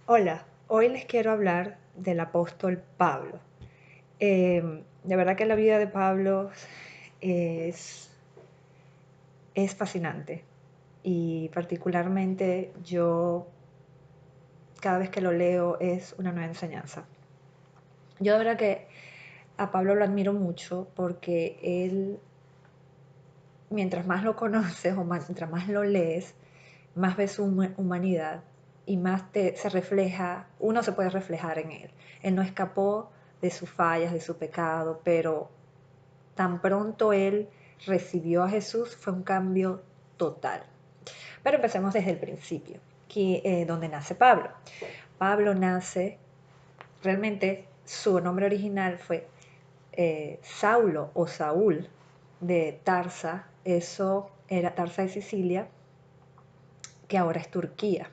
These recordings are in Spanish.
Hola, hoy les quiero hablar del apóstol Pablo. De verdad que la vida de Pablo es, es fascinante y particularmente yo cada vez que lo leo es una nueva enseñanza. Yo de verdad que a Pablo lo admiro mucho porque él, mientras más lo conoces o mientras más lo lees, más ves su humanidad y más se refleja, uno se puede reflejar en él. Él no escapó de sus fallas, de su pecado, pero tan pronto él recibió a Jesús fue un cambio total. Pero empecemos desde el principio, donde nace Pablo. Pablo nace, realmente su nombre original fue Saulo o Saúl de Tarsa, eso era Tarsa de Sicilia, que ahora es Turquía.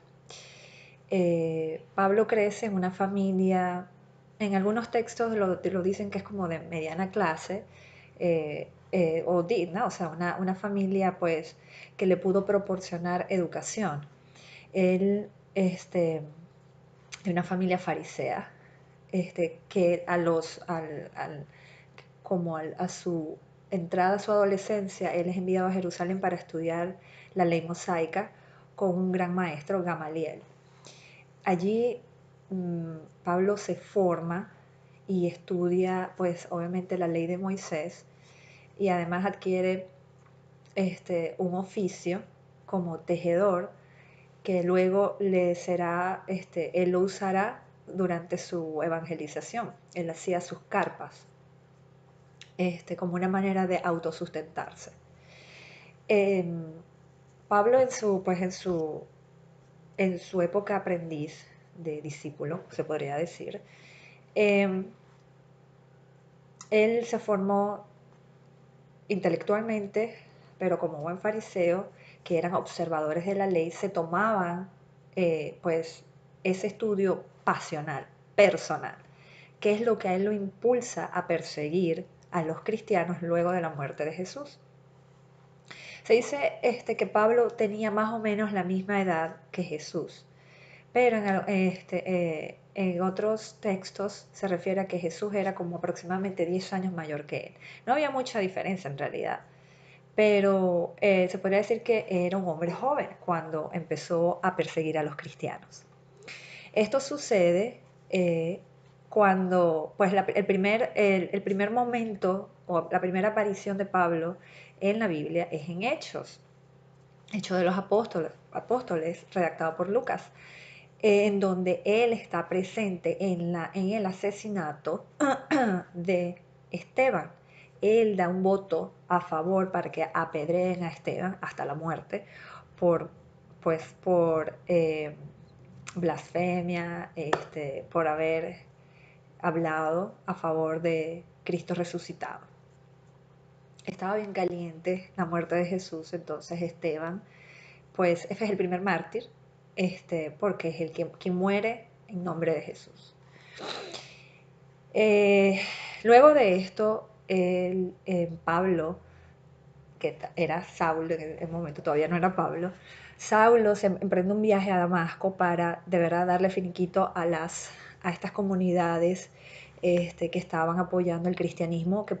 Pablo crece en una familia, en algunos textos lo dicen que es como de mediana clase, o digna, o sea, una familia pues que le pudo proporcionar educación. Él, de una familia farisea, que a su entrada a su adolescencia, él es enviado a Jerusalén para estudiar la ley mosaica con un gran maestro, Gamaliel. Allí Pablo se forma y estudia, pues obviamente la ley de Moisés y además adquiere un oficio como tejedor que luego él lo usará durante su evangelización. Él hacía sus carpas, como una manera de autosustentarse. Eh, Pablo en su época aprendiz de discípulo, se podría decir, eh, él se formó intelectualmente, pero como buen fariseo, que eran observadores de la ley, se tomaban pues ese estudio pasional, personal, que es lo que a él lo impulsa a perseguir a los cristianos luego de la muerte de Jesús. Se dice que Pablo tenía más o menos la misma edad que Jesús, pero en otros textos se refiere a que Jesús era como aproximadamente 10 años mayor que él. No había mucha diferencia en realidad, pero se podría decir que era un hombre joven cuando empezó a perseguir a los cristianos. Esto sucede cuando, pues el primer momento o la primera aparición de Pablo en la Biblia es en Hechos, Hechos de los Apóstoles redactado por Lucas, en donde él está presente en el asesinato de Esteban. Él da un voto a favor para que apedreen a Esteban hasta la muerte por, por blasfemia, por haber hablado a favor de Cristo resucitado. Estaba bien caliente la muerte de Jesús, entonces Esteban, pues ese es el primer mártir, porque es quien muere en nombre de Jesús. Eh, Luego de esto, Pablo, que era Saulo, en el momento todavía no era Pablo, Saulo se emprende un viaje a Damasco para de verdad darle finiquito a estas comunidades que estaban apoyando el cristianismo, que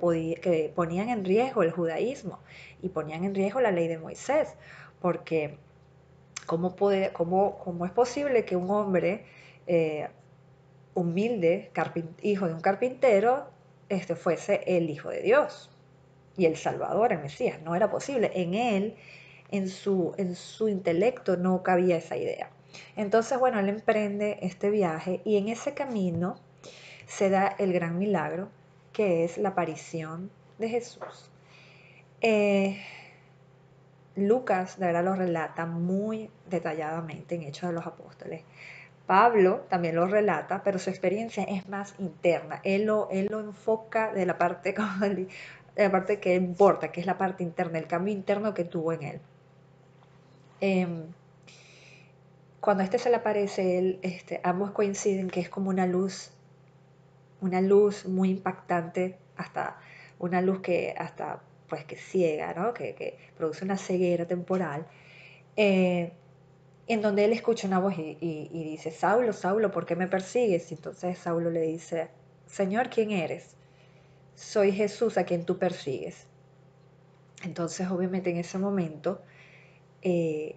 ponían en riesgo el judaísmo y ponían en riesgo la ley de Moisés, porque cómo es posible que un hombre eh, humilde, hijo de un carpintero, fuese el Hijo de Dios y el Salvador, el Mesías? No era posible. En él, en su intelecto, no cabía esa idea. Entonces, bueno, él emprende este viaje y en ese camino se da el gran milagro que es la aparición de Jesús. Eh, Lucas de verdad lo relata muy detalladamente en Hechos de los Apóstoles. Pablo también lo relata, pero su experiencia es más interna. Él lo enfoca de la parte, de la parte que importa, que es la parte interna, el cambio interno que tuvo en él. Eh, Cuando se le aparece, ambos coinciden que es como una luz muy impactante, hasta una luz que hasta pues que ciega, ¿no? Que produce una ceguera temporal. Eh, en donde él escucha una voz y dice, Saulo, Saulo, ¿por qué me persigues? Y entonces Saulo le dice, Señor, ¿quién eres? Soy Jesús a quien tú persigues. Entonces, obviamente, en ese momento, eh,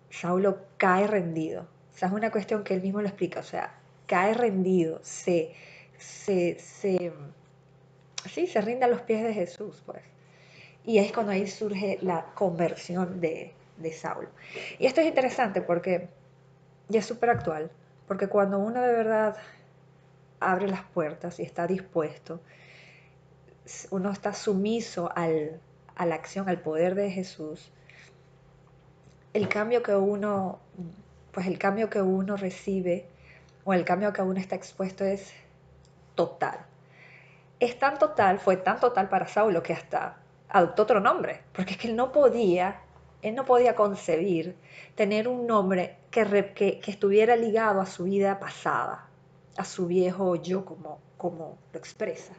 Saulo cae rendido. O sea, es una cuestión que él mismo lo explica. O sea, cae rendido, se, se, sí, se rinde a los pies de Jesús, pues. Y es cuando ahí surge la conversión de Saulo. Y esto es interesante porque, y es súper actual, porque cuando uno de verdad abre las puertas y está dispuesto, uno está sumiso a la acción, al poder de Jesús, el cambio que uno, pues el cambio que uno recibe o el cambio que uno está expuesto es total. Es tan total, fue tan total para Saulo que hasta adoptó otro nombre, porque es que él no podía concebir tener un nombre que estuviera ligado a su vida pasada, a su viejo yo, como lo expresa.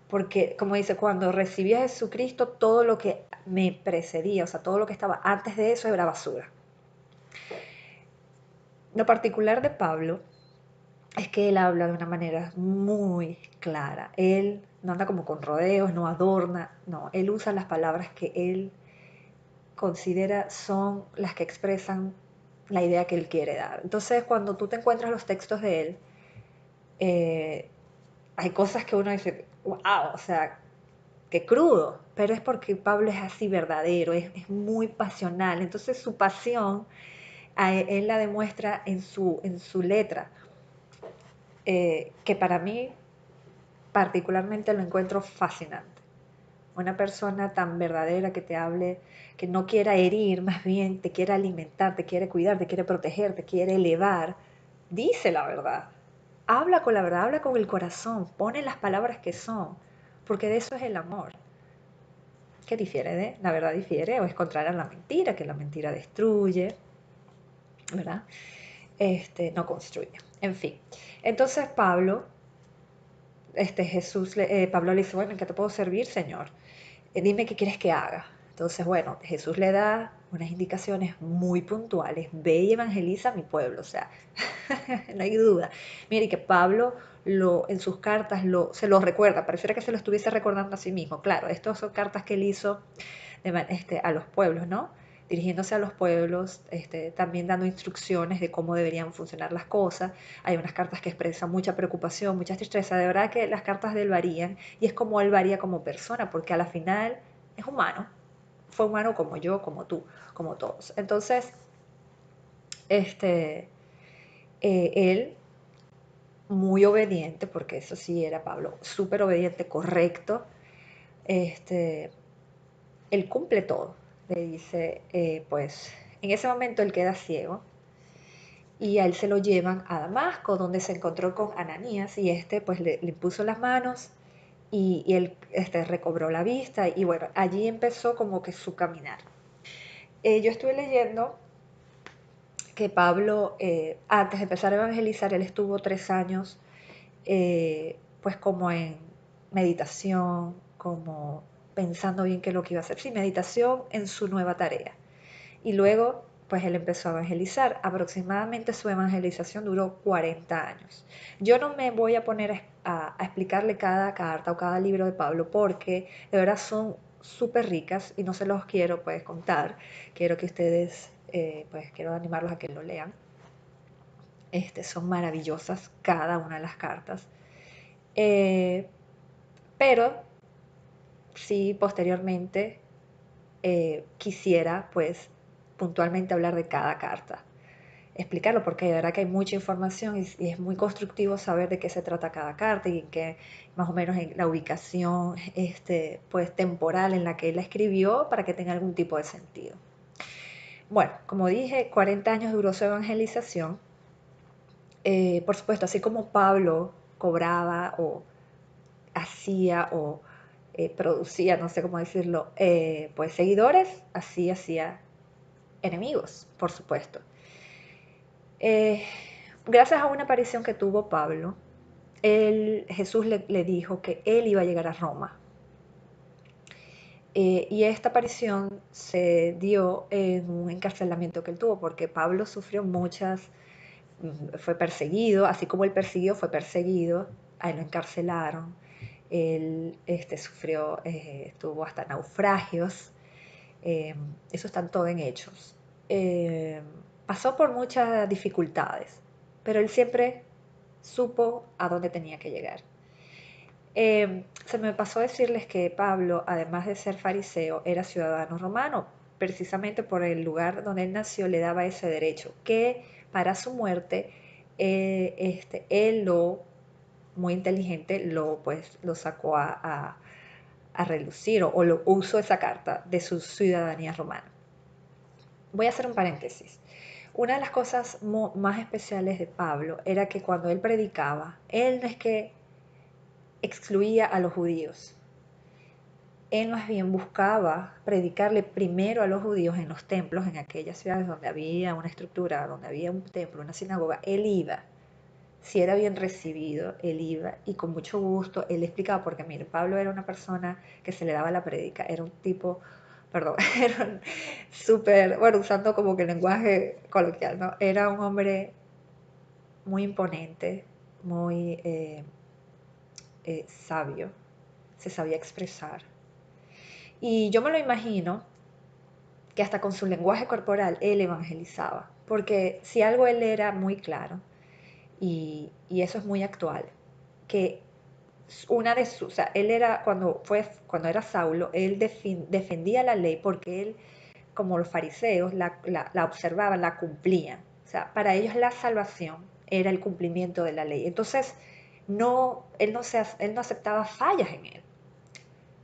Porque, como dice, cuando recibí a Jesucristo, todo lo que me precedía, o sea, todo lo que estaba antes de eso era basura. Lo particular de Pablo es que él habla de una manera muy clara. Él no anda como con rodeos, no adorna, no, él usa las palabras que él considera son las que expresan la idea que él quiere dar. Entonces, cuando tú te encuentras los textos de él, eh, hay cosas que uno dice, wow, o sea, qué crudo, pero es porque Pablo es así verdadero, es muy pasional. Entonces, su pasión, él la demuestra en su letra, que para mí particularmente lo encuentro fascinante. Una persona tan verdadera que te hable, que no quiera herir, más bien te quiere alimentar, te quiere cuidar, te quiere proteger, te quiere elevar, dice la verdad. Habla con la verdad, habla con el corazón, pone las palabras que son, porque de eso es el amor. ¿Qué difiere de? La verdad difiere o es contraria a la mentira, que la mentira destruye, ¿verdad? No construye. En fin. Entonces Pablo le dice, bueno, ¿en qué te puedo servir, Señor? Dime qué quieres que haga. Entonces, bueno, Jesús le da unas indicaciones muy puntuales. Ve y evangeliza a mi pueblo. O sea, no hay duda. Mire que Pablo en sus cartas se lo recuerda. Pareciera que se lo estuviese recordando a sí mismo. Claro, estas son cartas que él hizo a los pueblos, ¿no? Dirigiéndose a los pueblos, también dando instrucciones de cómo deberían funcionar las cosas. Hay unas cartas que expresan mucha preocupación, mucha tristeza. De verdad que las cartas de él varían y es como él varía como persona, porque a la final es humano. Fue humano como yo, como tú, como todos. Entonces, él, muy obediente, porque eso sí era Pablo, súper obediente, correcto, este, él cumple todo. Le dice, pues, en ese momento él queda ciego y a él se lo llevan a Damasco, donde se encontró con Ananías y pues le puso las manos y él recobró la vista y bueno, allí empezó como que su caminar. Yo estuve leyendo que Pablo, antes de empezar a evangelizar, él estuvo 3 años, pues como en meditación, como pensando bien qué es lo que iba a hacer. Sí, meditación en su nueva tarea. Y luego, pues él empezó a evangelizar. Aproximadamente su evangelización duró 40 años. Yo no me voy a poner a explicarle cada carta o cada libro de Pablo porque de verdad son súper ricas y no se los quiero pues contar. Quiero que ustedes, pues quiero animarlos a que lo lean. Son maravillosas cada una de las cartas. Pero sí, posteriormente quisiera pues puntualmente hablar de cada carta, explicarlo porque de verdad que hay mucha información y es muy constructivo saber de qué se trata cada carta y en qué más o menos en la ubicación pues temporal en la que él la escribió para que tenga algún tipo de sentido. Bueno, como dije, 40 años duró su evangelización. Por supuesto, así como Pablo cobraba o hacía o producía, no sé cómo decirlo, pues seguidores, así hacía enemigos, por supuesto. Eh, Gracias a una aparición que tuvo Pablo, Jesús le dijo que él iba a llegar a Roma. Y esta aparición se dio en un encarcelamiento que él tuvo, porque Pablo sufrió fue perseguido, así como él persiguió, fue perseguido, a él lo encarcelaron, él sufrió, tuvo hasta naufragios, eso están todo en hechos. Eh, Pasó por muchas dificultades, pero él siempre supo a dónde tenía que llegar. Se me pasó decirles que Pablo, además de ser fariseo, era ciudadano romano, precisamente por el lugar donde él nació le daba ese derecho, que para su muerte, él muy inteligente, lo sacó a relucir o lo usó esa carta de su ciudadanía romana. Voy a hacer un paréntesis. Una de las cosas más especiales de Pablo era que cuando él predicaba, él no es que excluía a los judíos. Él más bien buscaba predicarle primero a los judíos en los templos, en aquellas ciudades donde había una estructura, donde había un templo, una sinagoga. Él iba, si era bien recibido, él iba y con mucho gusto él explicaba, porque mire, Pablo era una persona que se le daba la prédica, era un tipo, perdón, era súper, bueno, usando como que el lenguaje coloquial, ¿no? Era un hombre muy imponente, muy sabio, se sabía expresar. Y yo me lo imagino que hasta con su lenguaje corporal él evangelizaba, porque si algo él era muy claro, y eso es muy actual, que o sea, él era, cuando era Saulo, él defendía la ley porque él, como los fariseos, la observaban, la cumplían. O sea, para ellos la salvación era el cumplimiento de la ley. Entonces, él no aceptaba fallas en él.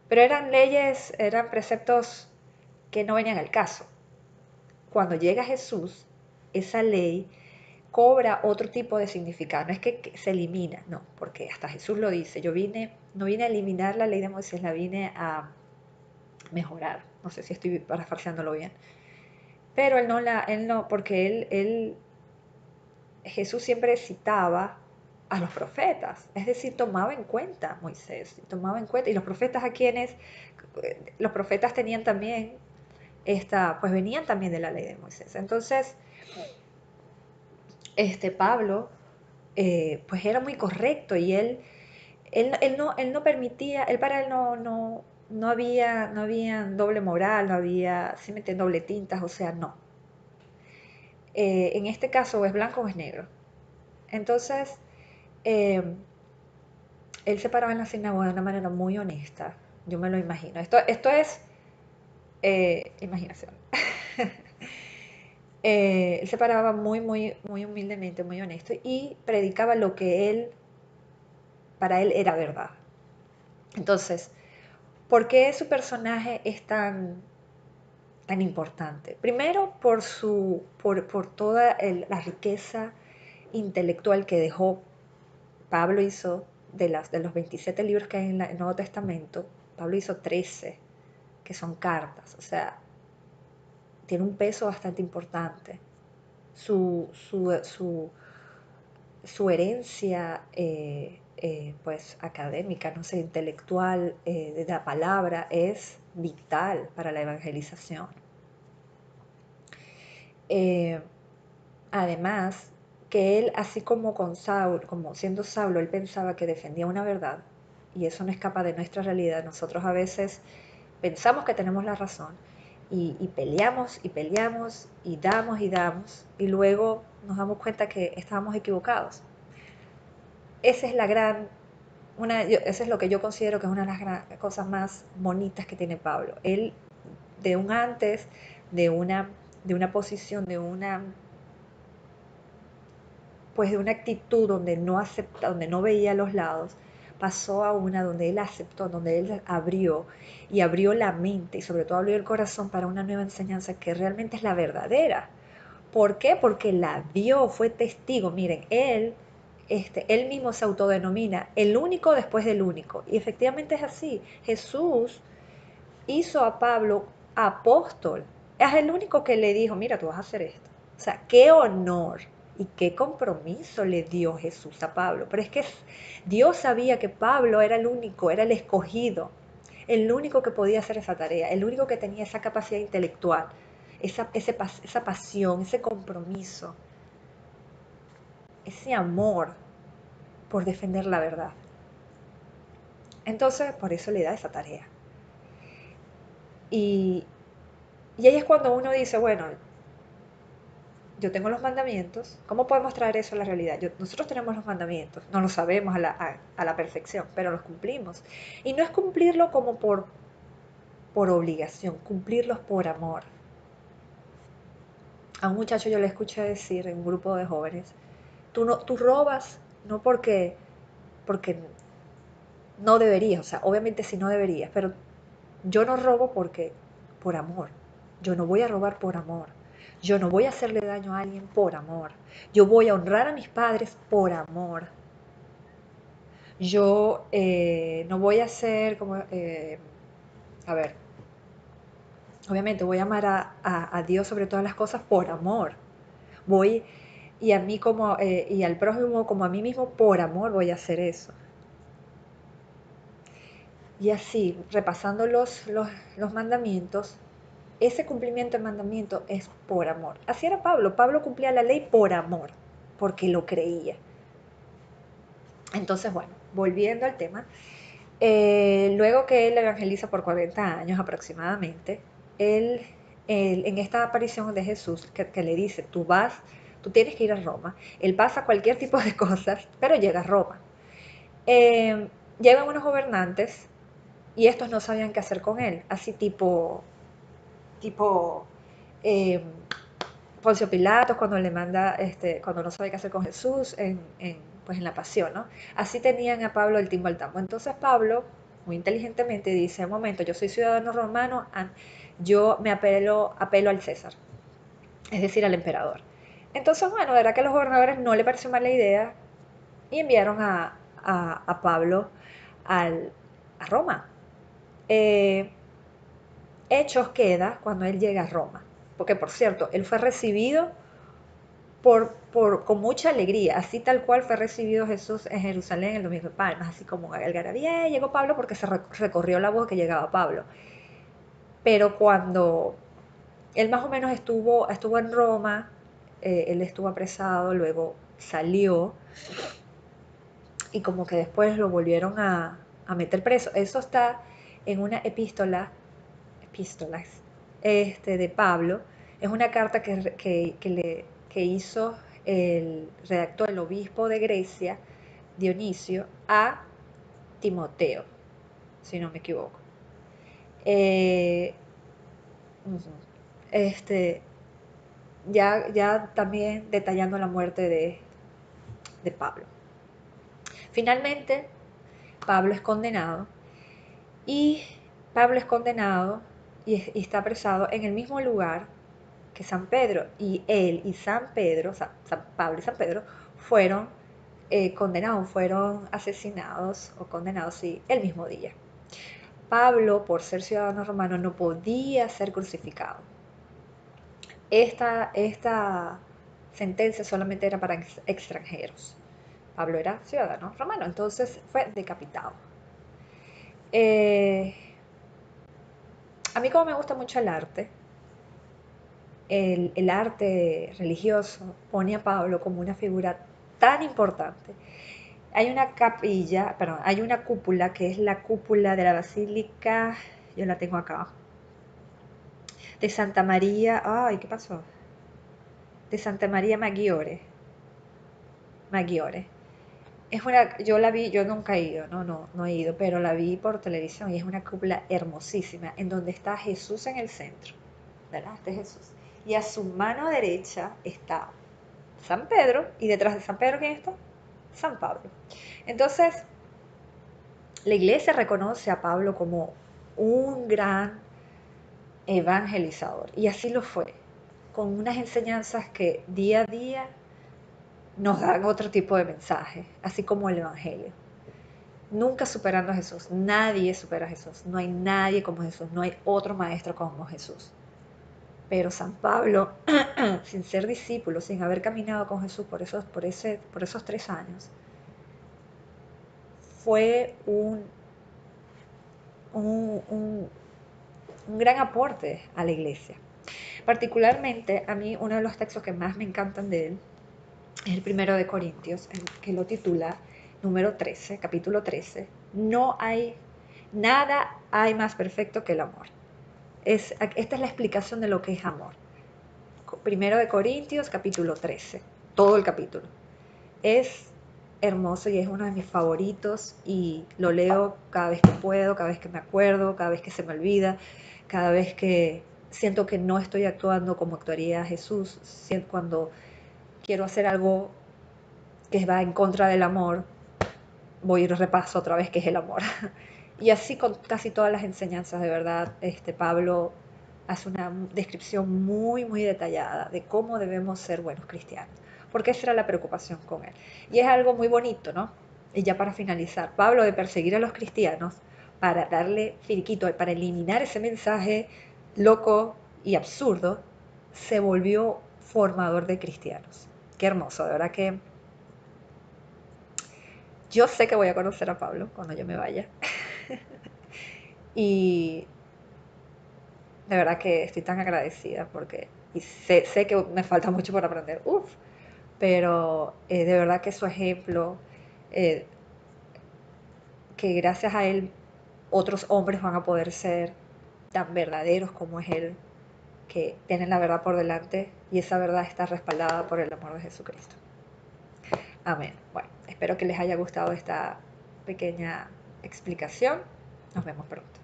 Pero eran leyes, eran preceptos que no venían al caso. Cuando llega Jesús, esa ley cobra otro tipo de significado. No es que se elimina, no, porque hasta Jesús lo dice. No vine a eliminar la ley de Moisés, la vine a mejorar. No sé si estoy parafraseándolo bien. Pero él no, porque Jesús siempre citaba a los profetas, es decir, tomaba en cuenta a Moisés, tomaba en cuenta, y los profetas los profetas tenían también pues venían también de la ley de Moisés. Entonces, Pablo, pues era muy correcto y él no permitía, para él no había doble moral, no había, simplemente doble tintas, o sea, no. En este caso, o es blanco o es negro. Entonces, eh, él se paraba en la sinagoga de una manera muy honesta, yo me lo imagino. Esto es imaginación. Él se paraba muy humildemente, muy honesto y predicaba lo que para él era verdad. Entonces, ¿por qué su personaje es tan importante? Primero, por toda la riqueza intelectual que dejó. Pablo hizo, de los 27 libros que hay en el Nuevo Testamento, Pablo hizo 13, que son cartas. O sea, tiene un peso bastante importante. Su, su, su, su herencia pues académica, no sé, intelectual, de la palabra es vital para la evangelización. Eh, Además, que él, así como con Saulo, como siendo Saulo, él pensaba que defendía una verdad, y eso no escapa de nuestra realidad. Nosotros a veces pensamos que tenemos la razón y peleamos y peleamos y damos, y luego nos damos cuenta que estábamos equivocados. Esa es eso es lo que yo considero que es una de las cosas más bonitas que tiene Pablo. Él, de un antes, de una posición, pues de una actitud donde no acepta, donde no veía los lados, pasó a una donde él aceptó, donde él abrió la mente y sobre todo abrió el corazón para una nueva enseñanza que realmente es la verdadera. ¿Por qué? Porque la vio, fue testigo. Miren, él mismo se autodenomina el único después del único. Y efectivamente es así. Jesús hizo a Pablo apóstol. Es el único que le dijo, mira, tú vas a hacer esto. O sea, qué honor y qué compromiso le dio Jesús a Pablo. Pero es que Dios sabía que Pablo era el único, era el escogido. el único que podía hacer esa tarea, el único que tenía esa capacidad intelectual, esa pasión, ese compromiso, ese amor por defender la verdad. Entonces, por eso le da esa tarea. Y, y ahí es cuando uno dice, bueno, yo tengo los mandamientos, ¿cómo podemos traer eso a la realidad? Nosotros tenemos los mandamientos, no los sabemos a la perfección, pero los cumplimos. Y no es cumplirlo como por obligación, cumplirlos por amor. A un muchacho yo le escuché decir en un grupo de jóvenes, tú robas no porque no deberías, o sea, obviamente sí no deberías, pero yo no robo por amor. Yo no voy a robar por amor. Yo no voy a hacerle daño a alguien por amor. Yo voy a honrar a mis padres por amor. Yo no voy a hacer como, a ver, obviamente voy a amar a Dios sobre todas las cosas por amor. Voy, y a mí como, y al prójimo como a mí mismo por amor voy a hacer eso. Y así, repasando los mandamientos, ese cumplimiento del mandamiento es por amor. Así era Pablo. Pablo cumplía la ley por amor, porque lo creía. Entonces, bueno, volviendo al tema, luego que él evangeliza por 40 años aproximadamente, en esta aparición de Jesús que le dice, tú tienes que ir a Roma, él pasa cualquier tipo de cosas, pero llega a Roma. Llegan unos gobernantes y estos no sabían qué hacer con él, así tipo eh, Poncio Pilatos cuando le manda, cuando no sabe qué hacer con Jesús pues en la pasión, ¿no? Así tenían a Pablo el timbo al tambo. Entonces Pablo, muy inteligentemente, dice, un momento, yo soy ciudadano romano, yo me apelo al César, es decir, al emperador. Entonces, bueno, de verdad que a los gobernadores no le pareció mala idea y enviaron a Pablo a Roma. Eh, Hechos queda cuando él llega a Roma, porque por cierto, él fue recibido con mucha alegría, así tal cual fue recibido Jesús en Jerusalén el domingo de Palmas, así como algarabía, llegó Pablo porque se recorrió la voz que llegaba Pablo. Pero cuando él más o menos estuvo en Roma, él estuvo apresado, luego salió y como que después lo volvieron a meter preso. Eso está en una epístolas de Pablo. Es una carta que hizo el redactor, el obispo de Grecia, Dionisio, a Timoteo, si no me equivoco. Eh, este, ya también detallando la muerte de Pablo. Finalmente, Pablo es condenado y Pablo es condenado y está apresado en el mismo lugar que San Pedro, y él y San Pedro, o sea, San Pablo y San Pedro, fueron condenados, fueron asesinados o condenados, sí, el mismo día. Pablo, por ser ciudadano romano, no podía ser crucificado. Esta sentencia solamente era para extranjeros. Pablo era ciudadano romano, entonces fue decapitado. Eh, a mí como me gusta mucho el arte, el arte religioso pone a Pablo como una figura tan importante. Hay una capilla, perdón, hay una cúpula que es la cúpula de la Basílica, yo la tengo acá, de Santa María, ay, ¿qué pasó? De Santa María Maggiore. Yo la vi, yo nunca he ido, no he ido, pero la vi por televisión y es una cúpula hermosísima en donde está Jesús en el centro, ¿verdad? Este Jesús. Y a su mano derecha está San Pedro y detrás de San Pedro, ¿quién está? San Pablo. Entonces, la iglesia reconoce a Pablo como un gran evangelizador y así lo fue, con unas enseñanzas que día a día nos dan otro tipo de mensaje, así como el Evangelio. Nunca superando a Jesús, nadie supera a Jesús, no hay nadie como Jesús, no hay otro maestro como Jesús. Pero San Pablo, sin ser discípulo, sin haber caminado con Jesús por esos 3 años, fue un gran aporte a la iglesia. Particularmente, a mí uno de los textos que más me encantan de él es el primero de Corintios, que lo titula número 13, capítulo 13. Nada hay más perfecto que el amor. Esta es la explicación de lo que es amor. Primero de Corintios, capítulo 13, todo el capítulo. Es hermoso y es uno de mis favoritos y lo leo cada vez que puedo, cada vez que me acuerdo, cada vez que se me olvida, cada vez que siento que no estoy actuando como actuaría Jesús, cuando quiero hacer algo que va en contra del amor, voy y repaso otra vez qué es el amor. Y así con casi todas las enseñanzas, de verdad, Pablo hace una descripción muy, muy detallada de cómo debemos ser buenos cristianos, porque esa era la preocupación con él. Y es algo muy bonito, ¿no? Y ya para finalizar, Pablo de perseguir a los cristianos para darle finiquito, para eliminar ese mensaje loco y absurdo, se volvió formador de cristianos. Qué hermoso, de verdad que yo sé que voy a conocer a Pablo cuando yo me vaya. Y de verdad que estoy tan agradecida porque y sé que me falta mucho por aprender, pero de verdad que su ejemplo, eh, que gracias a él otros hombres van a poder ser tan verdaderos como es él, que tienen la verdad por delante y esa verdad está respaldada por el amor de Jesucristo. Amén. Bueno, espero que les haya gustado esta pequeña explicación. Nos vemos pronto.